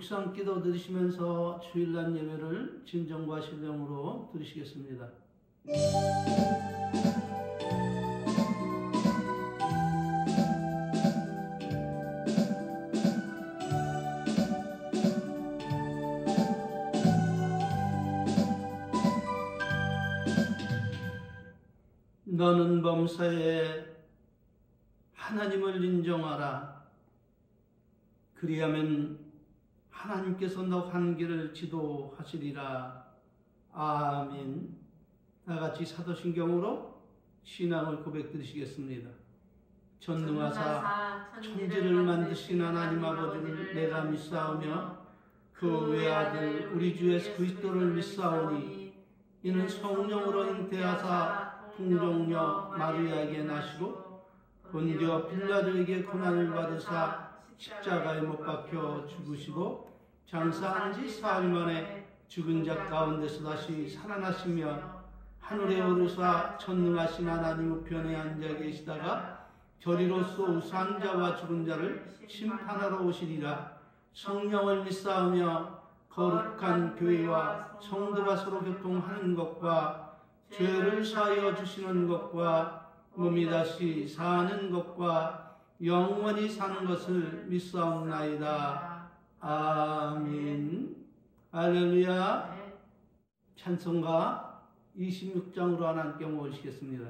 묵상 기도 드리시면서 주일날 예배를 진정과 신령으로 드리시겠습니다. 너는 범사에 하나님을 인정하라. 그리하면 하나님께서 너 간 길을 지도하시리라. 아멘. 다같이 사도신경으로 신앙을 고백드리시겠습니다. 전능하사 천지를 만드신 하나님 아버지를 내가 믿사오며 그 외아들 우리 주 예수 그리스도를 믿사오니 이는 성령으로 잉태하사 풍족녀 마리아에게 나시고 본디오 빌라도에게 고난을 받으사 십자가에 못 박혀 죽으시고 장사한 지 사흘 만에 죽은 자 가운데서 다시 살아나시며 하늘에 오르사 전능하신 하나님 우편에 앉아 계시다가 저리로서 우수한 자와 죽은 자를 심판하러 오시리라. 성령을 믿사오며 거룩한 교회와 성도가 서로 교통하는 것과 죄를 사하여 주시는 것과 몸이 다시 사는 것과 영원히 사는 것을 믿사옵나이다. 아멘. 할렐루야. 찬송가 26장으로 하나님께 모시겠습니다.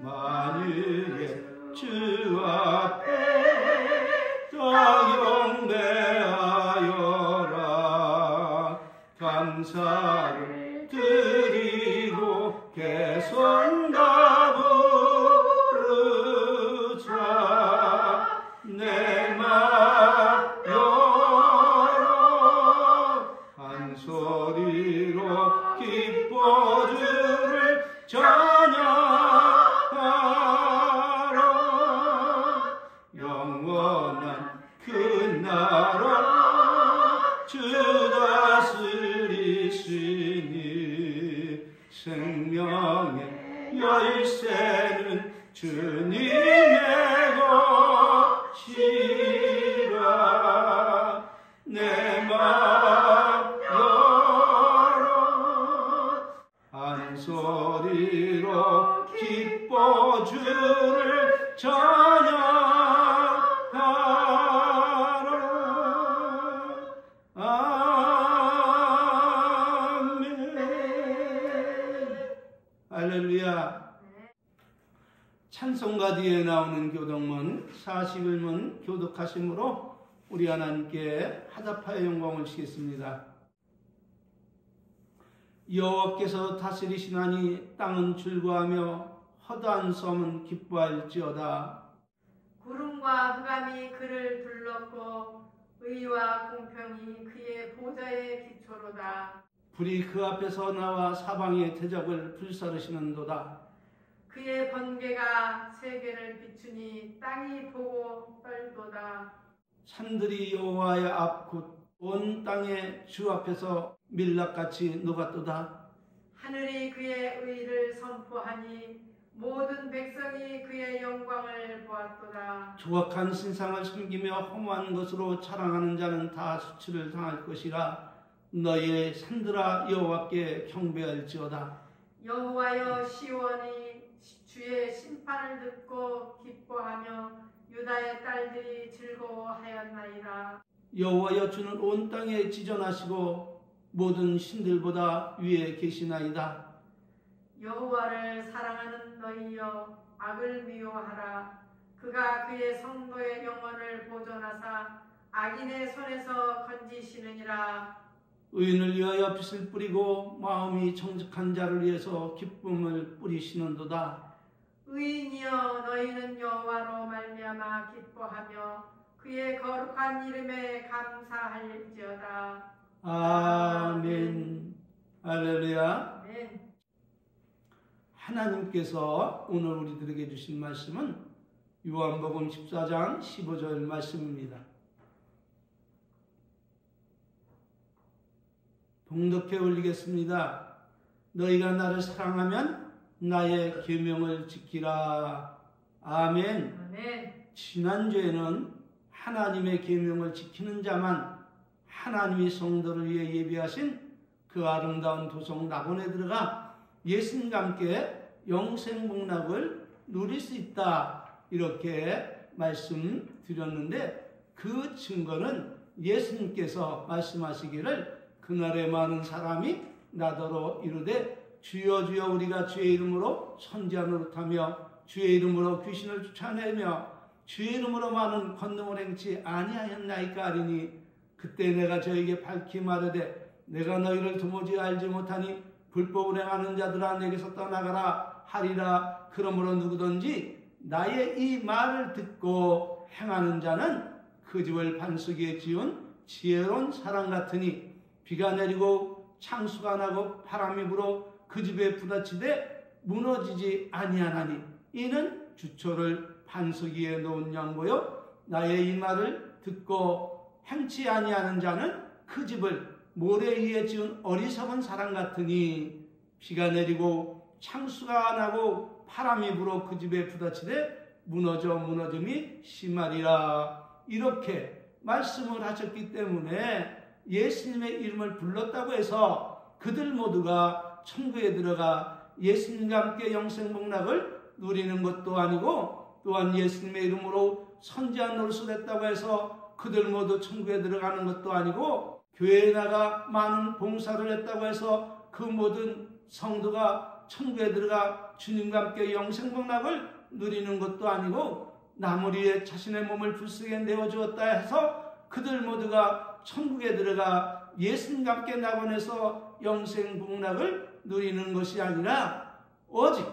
만유의 주 앞에 경배하여라. 감사를 드리고 개선가 부르자. 내 맘 열어 한 소리로 기뻐 주를 찬양하라. 영원한 그 나라 주 다스리시니 생명의 열쇠는 주님의 것이라. 내 맘 열어 한 소리로 기뻐 주를 찬양하라. 아멘. 할렐루야. 찬송가 뒤에 나오는 교독문 41문 교독하심으로 우리 하나님께 화답하여 영광을 주시겠습니다. 여호와께서 다스리시나니 땅은 즐거워하며 허다한 섬은 기뻐할지어다. 구름과 흑암이 그를 둘렀고 의와 공평이 그의 보좌의 기초로다. 불이 그 앞에서 나와 사방의 대적을 불사르시는도다. 그의 번개가 세계를 비추니 땅이 보고 떨도다. 산들이 여호와의 앞 곧 온 땅의 주 앞에서 밀랍같이 녹았도다. 하늘이 그의 의를 선포하니 모든 백성이 그의 영광을 보았도다. 조각한 신상을 섬기며 허무한 것으로 자랑하는 자는 다 수치를 당할 것이라. 너희의 산들아 여호와께 경배할지어다. 여호와여 시온이 주의 심판을 듣고 기뻐하며 유다의 딸들이 즐거워하였나이다. 여호와여 주는 온 땅에 지존하시고 모든 신들보다 위에 계시나이다. 여호와를 사랑하는 너희여 악을 미워하라. 그가 그의 성도의 영혼을 보존하사 악인의 손에서 건지시느니라. 의인을 위하여 빛을 뿌리고 마음이 정직한 자를 위해서 기쁨을 뿌리시는도다. 의인이여 너희는 여호와로 말미암아 기뻐하며 그의 거룩한 이름에 감사할지어다. 아멘. 할렐루야. 아멘. 하나님께서 오늘 우리들에게 주신 말씀은 요한복음 14장 15절 말씀입니다. 봉독해 올리겠습니다. 너희가 나를 사랑하면 나의 계명을 지키라. 아멘. 아멘. 지난주에는 하나님의 계명을 지키는 자만 하나님이 성도를 위해 예비하신 그 아름다운 도성 낙원에 들어가 예수님과 함께 영생복락을 누릴 수 있다, 이렇게 말씀드렸는데, 그 증거는 예수님께서 말씀하시기를 그날에 많은 사람이 나더러 이르되 주여 주여 우리가 주의 이름으로 선지자 노릇하며 주의 이름으로 귀신을 쫓아내며 주의 이름으로 많은 권능을 행치 아니하였나이까 하리니, 그때 내가 저에게 밝히 말하되 내가 너희를 도무지 알지 못하니 불법을 행하는 자들아 내게서 떠나가라 하리라. 그러므로 누구든지 나의 이 말을 듣고 행하는 자는 그 집을 반석에 지은 지혜로운 사람 같으니 비가 내리고 창수가 나고 바람이 불어 그 집에 부딪히되 무너지지 아니하나니 이는 주초를 반석 위에 놓은 양보요. 나의 이 말을 듣고 행치 아니하는 자는 그 집을 모래 위에 지은 어리석은 사람 같으니 비가 내리고 창수가 나고 바람이 불어 그 집에 부딪히되 무너짐이 심하리라. 이렇게 말씀을 하셨기 때문에 예수님의 이름을 불렀다고 해서 그들 모두가 천국에 들어가 예수님과 함께 영생복락을 누리는 것도 아니고, 또한 예수님의 이름으로 선지자 노릇을 했다고 해서 그들 모두 천국에 들어가는 것도 아니고, 교회에 나가 많은 봉사를 했다고 해서 그 모든 성도가 천국에 들어가 주님과 함께 영생복락을 누리는 것도 아니고, 나물 위에 자신의 몸을 불쌍히 내어주었다 해서 그들 모두가 천국에 들어가 예수님과 함께 낙원에서 영생복락을 누리는 것이 아니라, 오직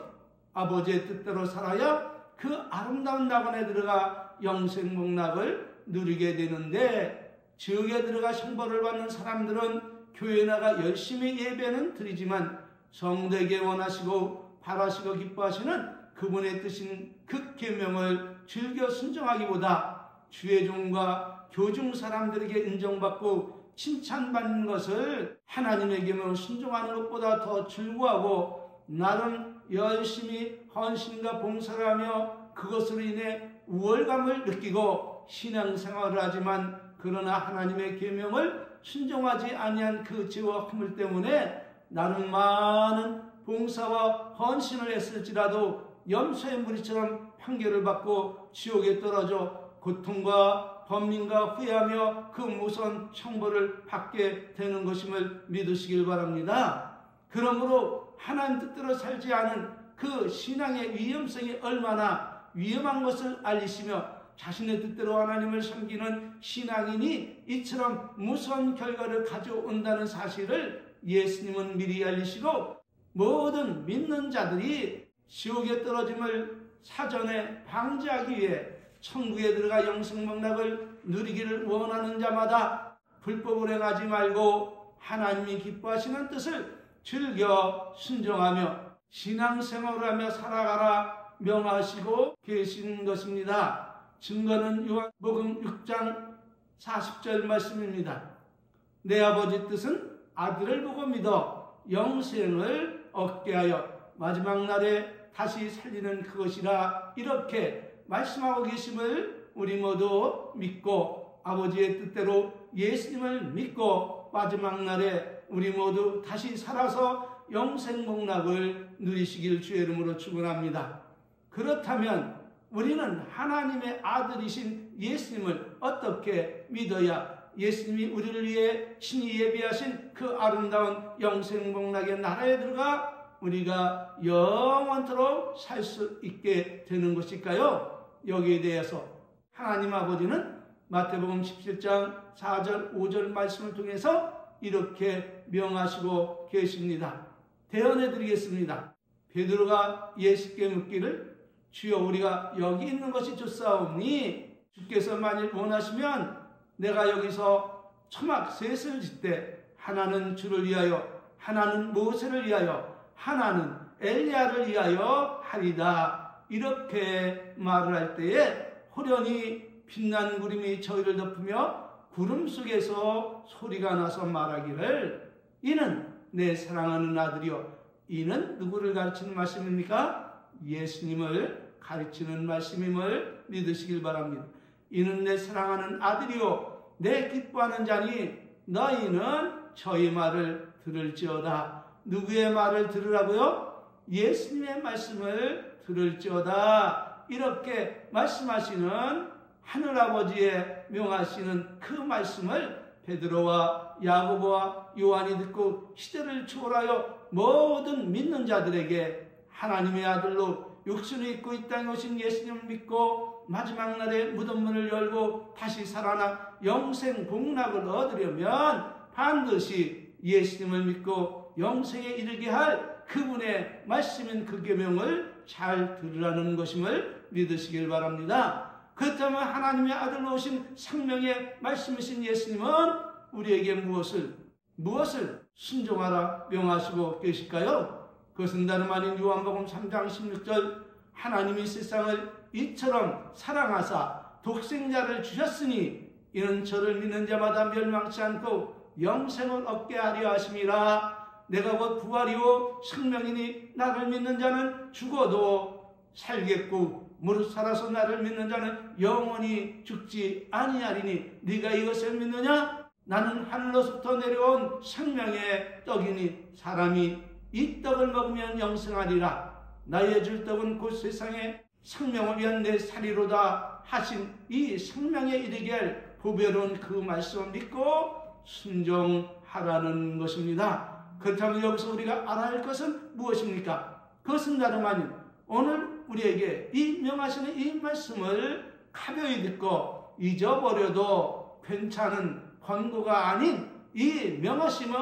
아버지의 뜻대로 살아야 그 아름다운 낙원에 들어가 영생복락을 누리게 되는데, 지옥에 들어가 형벌을 받는 사람들은 교회에 나가 열심히 예배는 드리지만 성도에게 원하시고 바라시고 기뻐하시는 그분의 뜻인 그 계명을 즐겨 순종하기보다 주의 종과 교중 사람들에게 인정받고 칭찬받는 것을 하나님의 계명을 순종하는 것보다 더 즐거워하고 나름 열심히 헌신과 봉사를 하며 그것으로 인해 우월감을 느끼고 신앙생활을 하지만, 그러나 하나님의 계명을 순종하지 아니한 그 죄와 허물 때문에 나는 많은 봉사와 헌신을 했을지라도 염소의 무리처럼 판결을 받고 지옥에 떨어져 고통과 번민과 후회하며 그 무서운 형벌을 받게 되는 것임을 믿으시길 바랍니다. 그러므로 하나님 뜻대로 살지 않은 그 신앙의 위험성이 얼마나 위험한 것을 알리시며, 자신의 뜻대로 하나님을 섬기는 신앙인이 이처럼 무서운 결과를 가져온다는 사실을 예수님은 미리 알리시고, 모든 믿는 자들이 지옥에 떨어짐을 사전에 방지하기 위해 천국에 들어가 영생복락을 누리기를 원하는 자마다 불법을 행하지 말고 하나님이 기뻐하시는 뜻을 즐겨 순종하며 신앙생활을 하며 살아가라 명하시고 계신 것입니다. 증거는 요한복음 6장 40절 말씀입니다. 내 아버지 뜻은 아들을 보고 믿어 영생을 얻게 하여 마지막 날에 다시 살리는 그것이라, 이렇게 말씀하고 계심을 우리 모두 믿고 아버지의 뜻대로 예수님을 믿고 마지막 날에 우리 모두 다시 살아서 영생복락을 누리시길 주의 이름으로 축원합니다. 그렇다면 우리는 하나님의 아들이신 예수님을 어떻게 믿어야 예수님이 우리를 위해 친히 예비하신 그 아름다운 영생복락의 나라에 들어가 우리가 영원토록 살 수 있게 되는 것일까요? 여기에 대해서 하나님 아버지는 마태복음 17장 4절 5절 말씀을 통해서 이렇게 명하시고 계십니다. 대언해 드리겠습니다. 베드로가 예수께 묻기를 주여 우리가 여기 있는 것이 좋사오니 주께서 만일 원하시면 내가 여기서 초막 셋을 짓되 하나는 주를 위하여 하나는 모세를 위하여 하나는 엘리야를 위하여 하리다. 이렇게 말을 할 때에 호련히 빛난 구름이 저희를 덮으며 구름 속에서 소리가 나서 말하기를 이는 내 사랑하는 아들이요 이는 누구를 가르치는 말씀입니까? 예수님을 가르치는 말씀임을 믿으시길 바랍니다. 이는 내 사랑하는 아들이요 내 기뻐하는 자니 너희는 저희 말을 들을지어다. 누구의 말을 들으라고요? 예수님의 말씀을 들을지어다. 이렇게 말씀하시는 하늘아버지의 명하시는 그 말씀을 베드로와 야고보와 요한이 듣고 시대를 초월하여 모든 믿는 자들에게 하나님의 아들로 육신을 입고 이 땅에 오신 예수님을 믿고 마지막 날에 무덤문을 열고 다시 살아나 영생 복락을 얻으려면 반드시 예수님을 믿고 영생에 이르게 할 그분의 말씀인 그 계명을 잘 들으라는 것임을 믿으시길 바랍니다. 그렇다면 하나님의 아들로 오신 생명의 말씀이신 예수님은 우리에게 무엇을 순종하라 명하시고 계실까요? 그것은 다름 아닌 요한복음 3장 16절 하나님이 세상을 이처럼 사랑하사 독생자를 주셨으니 이는 저를 믿는 자마다 멸망치 않고 영생을 얻게 하려 하심이라. 내가 곧 부활이요 생명이니 나를 믿는 자는 죽어도 살겠고 무릇 살아서 나를 믿는 자는 영원히 죽지 아니하리니 네가 이것을 믿느냐? 나는 하늘로부터 내려온 생명의 떡이니 사람이 이 떡을 먹으면 영생하리라. 나의 줄 떡은 곧 세상의 생명을 위한 내 살이로다 하신 이 생명에 이르게 할 보배로운 그 말씀을 믿고 순종하라는 것입니다. 그렇다면 여기서 우리가 알아야 할 것은 무엇입니까? 그것은 다름 아닌 오늘 우리에게 이 명하시는 이 말씀을 가벼이 듣고 잊어버려도 괜찮은 권고가 아닌 이 명하심은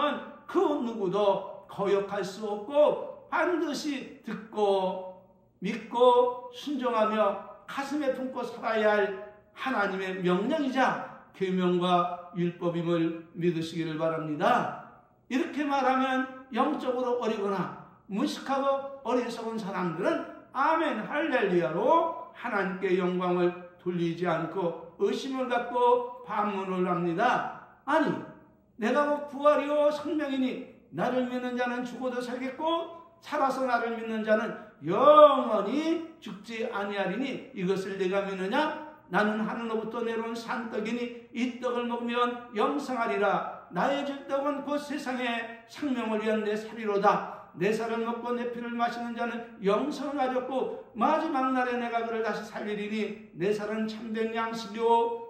그 누구도 거역할 수 없고 반드시 듣고 믿고 순종하며 가슴에 품고 살아야 할 하나님의 명령이자 계명과 율법임을 믿으시기를 바랍니다. 이렇게 말하면 영적으로 어리거나 무식하고 어리석은 사람들은 아멘 할렐루야로 하나님께 영광을 돌리지 않고 의심을 갖고 반문을 합니다. 아니 내가 곧 부활이요 생명이니 나를 믿는 자는 죽어도 살겠고 살아서 나를 믿는 자는 영원히 죽지 아니하리니 이것을 내가 믿느냐? 나는 하늘로부터 내려온 산떡이니 이 떡을 먹으면 영생하리라. 나의 줄 떡은 곧 세상의 생명을 위한 내 살이로다. 내 살을 먹고 내 피를 마시는 자는 영생을 가졌고 마지막 날에 내가 그를 다시 살리리니 내 살은 참된 양식이요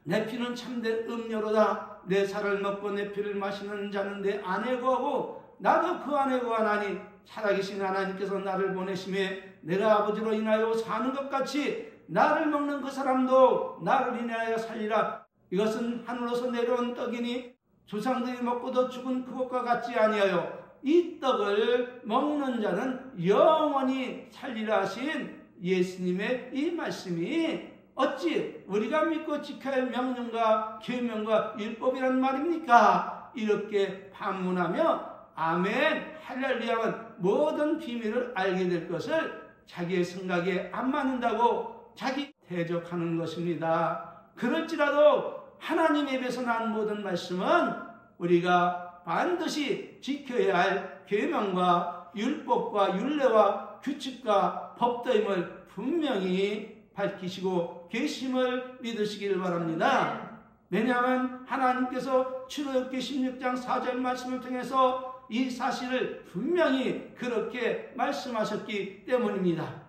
내 피는 참된 음료로다. 내 살을 먹고 내 피를 마시는 자는 내 안에 거하고 나도 그 안에 거하나니 살아계신 하나님께서 나를 보내심에 내가 아버지로 인하여 사는 것 같이 나를 먹는 그 사람도 나를 인하여 살리라. 이것은 하늘로서 내려온 떡이니 조상들이 먹고도 죽은 그것과 같지 아니하여 이 떡을 먹는 자는 영원히 살리라 하신 예수님의 이 말씀이 어찌 우리가 믿고 지켜야 할 명령과 계명과 율법이란 말입니까? 이렇게 반문하며 아멘 할렐루야는 모든 비밀을 알게 될 것을 자기의 생각에 안 맞는다고 자기 대적하는 것입니다. 그럴지라도 하나님의 입에서 난 모든 말씀은 우리가 반드시 지켜야 할 계명과 율법과 율례와 규칙과 법도임을 분명히 밝히시고 계심을 믿으시기를 바랍니다. 왜냐하면 하나님께서 출애굽기 16장 4절 말씀을 통해서 이 사실을 분명히 그렇게 말씀하셨기 때문입니다.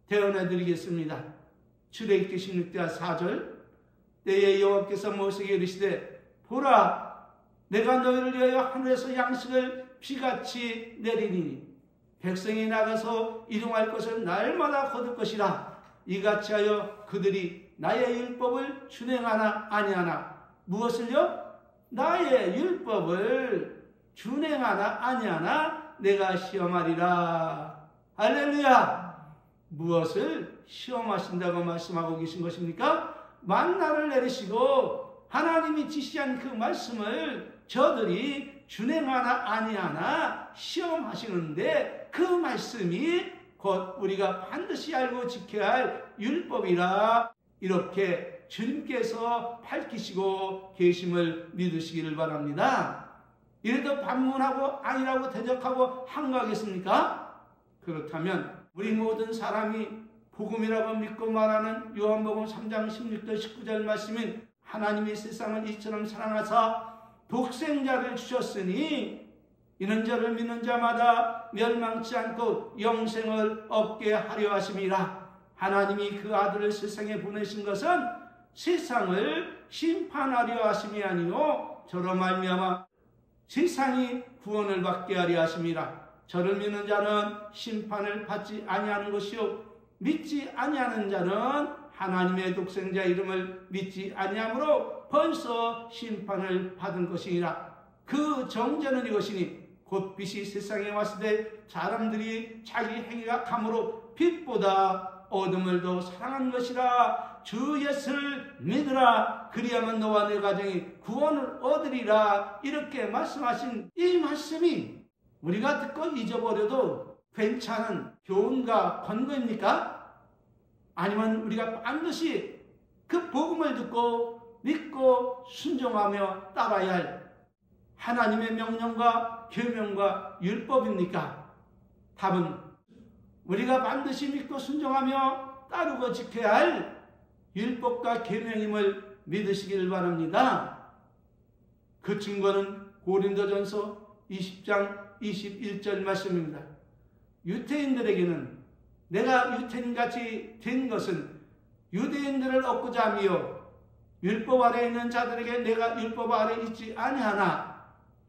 대언해 드리겠습니다. 출애굽기 16장 4절 때에 여호와께서 모세에게 이르시되 보라 내가 너희를 위하여 하늘에서 양식을 비같이 내리니 백성이 나가서 일용할 것을 날마다 거둘 것이라. 이같이 하여 그들이 나의 율법을 준행하나 아니하나. 무엇을요? 나의 율법을 준행하나 아니하나 내가 시험하리라. 할렐루야. 무엇을 시험하신다고 말씀하고 계신 것입니까? 만나를 내리시고 하나님이 지시한 그 말씀을 저들이 준행하나 아니하나 시험하시는데 그 말씀이 곧 우리가 반드시 알고 지켜야 할 율법이라 이렇게 주님께서 밝히시고 계심을 믿으시기를 바랍니다. 이래도 반문하고 아니라고 대적하고 한가하겠습니까? 그렇다면 우리 모든 사람이 복음이라고 믿고 말하는 요한복음 3장 16절 19절 말씀인 하나님이 세상을 이처럼 사랑하사 독생자를 주셨으니 이는 저를 믿는 자마다 멸망치 않고 영생을 얻게 하려 하심이라. 하나님이 그 아들을 세상에 보내신 것은 세상을 심판하려 하심이 아니요 저로 말미암아 세상이 구원을 받게 하려 하심이라. 저를 믿는 자는 심판을 받지 아니하는 것이요 믿지 아니하는 자는 하나님의 독생자 이름을 믿지 아니하므로 벌써 심판을 받은 것이니라. 그 정죄는 이것이니 곧 빛이 세상에 왔을 때 사람들이 자기 행위가 감으로 빛보다 어둠을 더 사랑한 것이라. 주 예수를 믿으라. 그리하면 너와 내 가정이 구원을 얻으리라. 이렇게 말씀하신 이 말씀이 우리가 듣고 잊어버려도 괜찮은 교훈과 권고입니까? 아니면 우리가 반드시 그 복음을 듣고 믿고 순종하며 따라야 할 하나님의 명령과 계명과 율법입니까? 답은 우리가 반드시 믿고 순종하며 따르고 지켜야 할 율법과 계명임을 믿으시길 바랍니다. 그 증거는 고린도전서 20장 21절 말씀입니다. 유대인들에게는 내가 유대인같이 된 것은 유대인들을 얻고자 하며 율법 아래 있는 자들에게 내가 율법 아래 있지 아니하나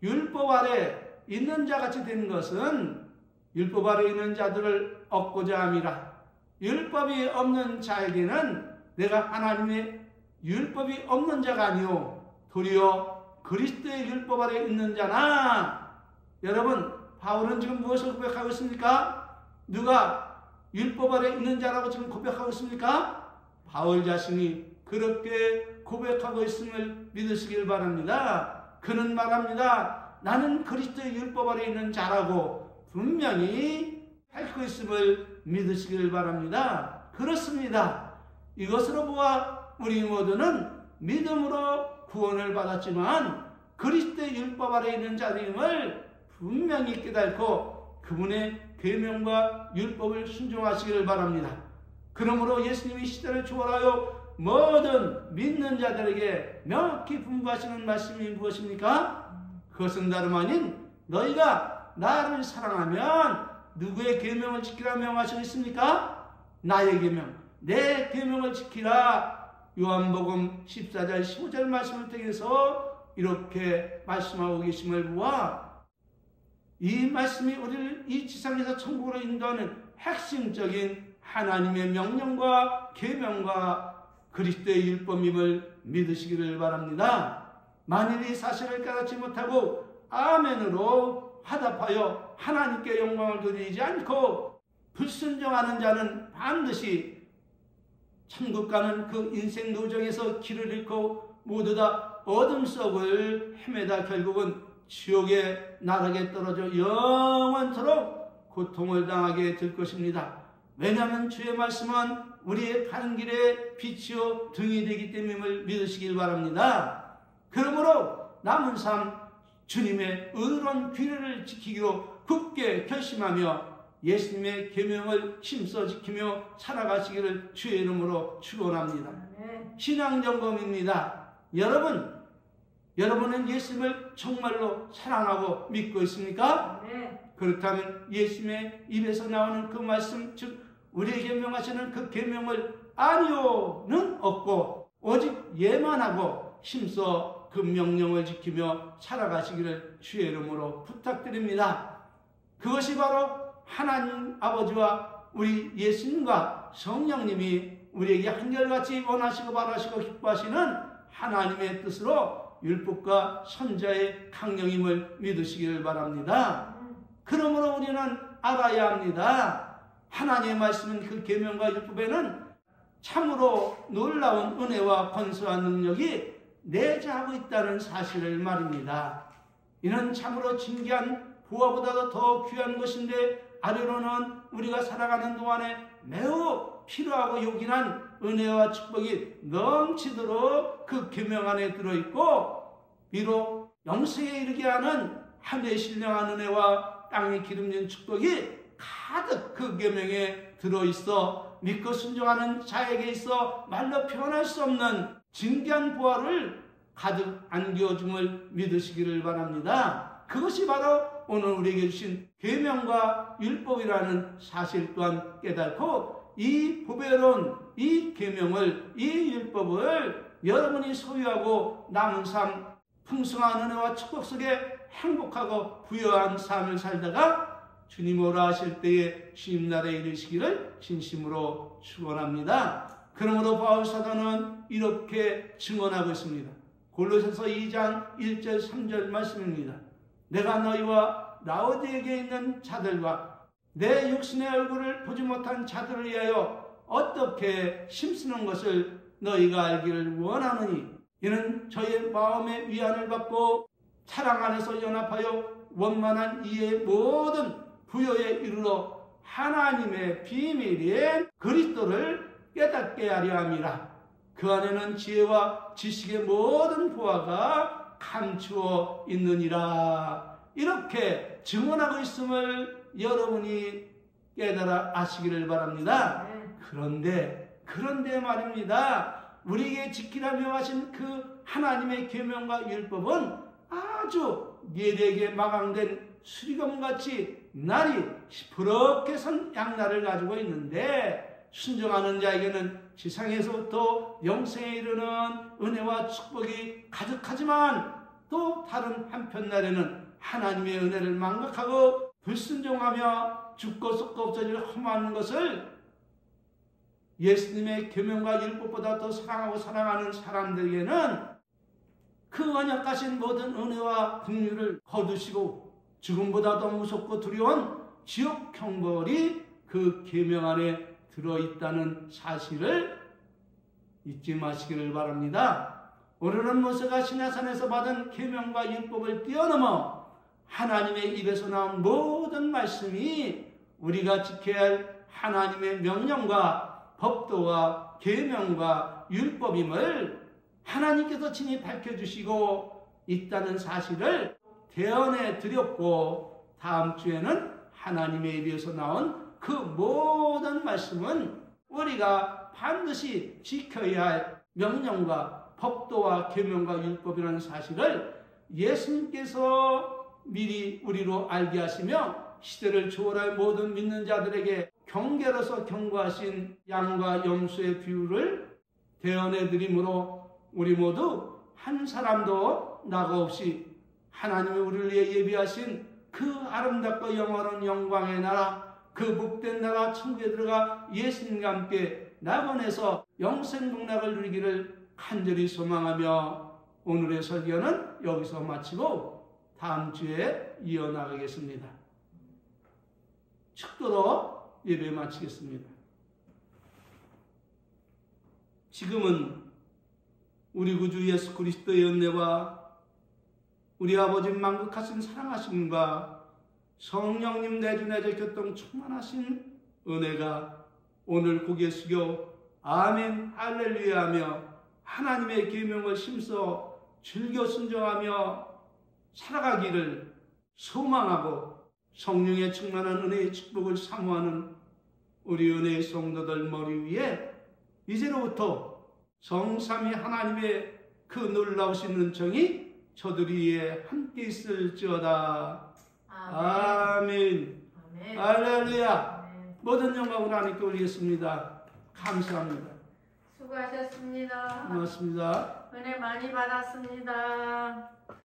율법 아래 있는 자같이 된 것은 율법 아래 있는 자들을 얻고자 함이라. 율법이 없는 자에게는 내가 하나님의 율법이 없는 자가 아니오 도리어 그리스도의 율법 아래 있는 자나. 여러분, 바울은 지금 무엇을 고백하고 있습니까? 누가 율법 아래 있는 자라고 지금 고백하고 있습니까? 바울 자신이 그렇게 고백하고 있음을 믿으시길 바랍니다. 그는 말합니다. 나는 그리스도의 율법 아래 있는 자라고 분명히 밝히고 있음을 믿으시길 바랍니다. 그렇습니다. 이것으로 보아 우리 모두는 믿음으로 구원을 받았지만 그리스도의 율법 아래 있는 자임을 분명히 깨닫고 그분의 계명과 율법을 순종하시기를 바랍니다. 그러므로 예수님이 시대를 초월하여 모든 믿는 자들에게 명확히 분부하시는 말씀이 무엇입니까? 그것은 다름 아닌 너희가 나를 사랑하면 누구의 계명을 지키라 명하시고 있습니까? 나의 계명, 내 계명을 지키라. 요한복음 14절 15절 말씀을 통해서 이렇게 말씀하고 계심을 보아 이 말씀이 우리를 이 지상에서 천국으로 인도하는 핵심적인 하나님의 명령과 계명과 그리스도의 율법임을 믿으시기를 바랍니다. 만일 이 사실을 깨닫지 못하고 아멘으로 화답하여 하나님께 영광을 돌리지 않고 불순종하는 자는 반드시 천국 가는 그 인생 노정에서 길을 잃고 모두 다 어둠 속을 헤매다 결국은 지옥의 나락에 떨어져 영원토록 고통을 당하게 될 것입니다. 왜냐하면 주의 말씀은 우리의 가는 길에 빛이요 등이 되기 때문임을 믿으시길 바랍니다. 그러므로 남은 삶 주님의 의로운 규례를 지키기로 굳게 결심하며 예수님의 계명을 힘써 지키며 살아가시기를 주의 이름으로 축원합니다. 신앙점검입니다. 여러분은 예수님을 정말로 사랑하고 믿고 있습니까? 그렇다면 예수님의 입에서 나오는 그 말씀, 즉 우리에게 명하시는 그 계명을 아니오는 없고 오직 예만 하고 힘써 그 명령을 지키며 살아가시기를 주의 이름으로 부탁드립니다. 그것이 바로 하나님 아버지와 우리 예수님과 성령님이 우리에게 한결같이 원하시고 바라시고 기뻐하시는 하나님의 뜻으로 율법과 선자의 강령임을 믿으시기를 바랍니다. 그러므로 우리는 알아야 합니다. 하나님의 말씀은 그 계명과 율법에는 참으로 놀라운 은혜와 권세와 능력이 내재하고 있다는 사실을 말입니다. 이는 참으로 진귀한 부하보다도 더 귀한 것인데 아래로는 우리가 살아가는 동안에 매우 필요하고 요긴한 은혜와 축복이 넘치도록 그 계명 안에 들어있고 비록 영생에 이르게 하는 하늘의 신령한 은혜와 땅의 기름진 축복이 가득 그 계명에 들어있어 믿고 순종하는 자에게 있어 말로 표현할 수 없는 진귀한 보화를 가득 안겨줌을 믿으시기를 바랍니다. 그것이 바로 오늘 우리에게 주신 계명과 율법이라는 사실 또한 깨닫고 이 보배로운 이 계명을, 이 율법을 여러분이 소유하고 남은 삶 풍성한 은혜와 축복 속에 행복하고 부유한 삶을 살다가 주님 오라 하실 때에 주님 나라에 이르시기를 진심으로 축원합니다. 그러므로 바울 사도는 이렇게 증언하고 있습니다. 골로새서 2장 1절 3절 말씀입니다. 내가 너희와 라오디게에 있는 자들과 내 육신의 얼굴을 보지 못한 자들을 위하여 어떻게 힘쓰는 것을 너희가 알기를 원하느니 이는 저희의 마음의 위안을 받고 사랑 안에서 연합하여 원만한 이의 모든 부여에 이르러 하나님의 비밀인 그리스도를 깨닫게 하려 함이라. 그 안에는 지혜와 지식의 모든 보화가 감추어 있느니라. 이렇게 증언하고 있음을 여러분이 깨달아 아시기를 바랍니다. 그런데 말입니다. 우리에게 지키라며 하신 그 하나님의 계명과 율법은 아주 예리하게 마감된 수리검같이 날이 시퍼렇게 선 양날을 가지고 있는데 순종하는 자에게는 지상에서부터 영생에 이르는 은혜와 축복이 가득하지만 또 다른 한편 날에는 하나님의 은혜를 망각하고 불순종하며 죽고 썩고 없어질 험한 것을 예수님의 계명과 율법보다 더 사랑하고 사랑하는 사람들에게는 그 언약하신 모든 은혜와 긍휼을 거두시고 죽음보다 더 무섭고 두려운 지옥 형벌이 그 계명 안에 들어있다는 사실을 잊지 마시기를 바랍니다. 오늘은 모세가 시내산에서 받은 계명과 율법을 뛰어넘어 하나님의 입에서 나온 모든 말씀이 우리가 지켜야 할 하나님의 명령과 법도와 계명과 율법임을 하나님께서 친히 밝혀주시고 있다는 사실을 대언해 드렸고 다음 주에는 하나님의 입에서 나온 그 모든 말씀은 우리가 반드시 지켜야 할 명령과 법도와 계명과 율법이라는 사실을 예수님께서 미리 우리로 알게 하시며 시대를 초월할 모든 믿는 자들에게 경계로서 경고하신 양과 염소의 비유를 대언해 드림으로 우리 모두 한 사람도 나가 없이 하나님이 우리를 위해 예비하신 그 아름답고 영원한 영광의 나라, 그 복된 나라 천국에 들어가 예수님과 함께 낙원에서 영생 복락을 누리기를 간절히 소망하며 오늘의 설교는 여기서 마치고 다음 주에 이어나가겠습니다. 축도로 예배 마치겠습니다. 지금은 우리 구주 예수 그리스도의 은혜와 우리 아버지 만극하신 사랑하심과 성령님 내주내적 교통 충만하신 은혜가 오늘 고개 숙여 아멘 할렐루야 하며 하나님의 계명을 힘써 즐겨 순종하며 살아가기를 소망하고 성령의 충만한 은혜의 축복을 사모하는 우리 은혜의 성도들 머리 위에 이제로부터 성삼위 하나님의 그 놀라우신 은총이 저들이에 함께 있을지어다. 아멘. 아멘. 할렐루야. 아멘. 모든 영광을 하나님께 올리겠습니다. 감사합니다. 수고하셨습니다. 고맙습니다. 은혜 많이 받았습니다.